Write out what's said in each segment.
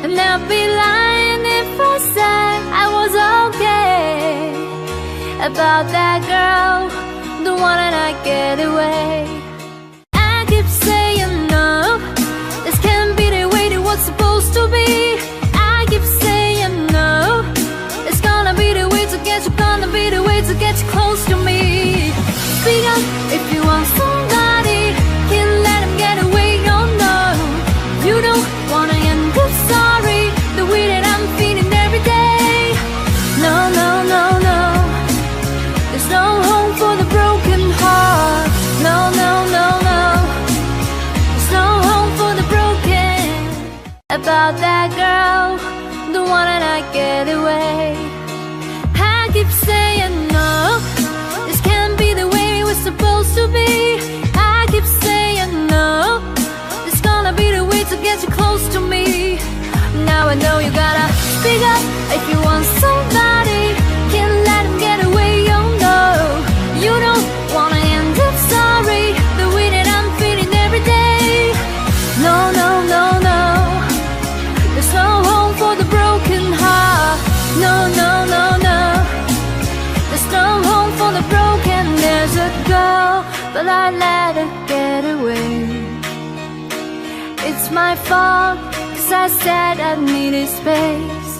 And I'd be lying if I said I was okay about that girl, the one that I get away. I keep saying no, this can't be the way that what's supposed to be. I keep saying no, it's gonna be the way to get you, gonna be the way to get you close to me. Speak up if you want somebody, can't let him get away, oh no. You don't wanna end up sorry, the way that I'm feeling every day. No, no, no, no, there's no home for the broken heart. No, no, no, no, there's no home for the broken. About that girl, the one that I get away. I keep saying no, this can't be the way we're supposed to be. I keep saying no, this gonna be the way to get you close to me. Now I know you gotta speak up if you want somebody, can't let him get away, oh no. You don't wanna end up sorry, the way that I'm feeling every day. No, no, no, no, there's no home for the broken heart. No, no, no, no, there's no home for the broken. There's a girl, but I let her get away. It's my fault, cause I said I needed space.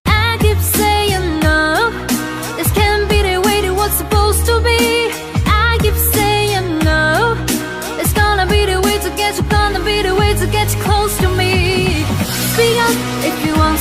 I keep saying no, this can't be the way that what's supposed to be. I keep saying no, it's gonna be the way to get you, gonna be the way to get you close to me. Speak up if you want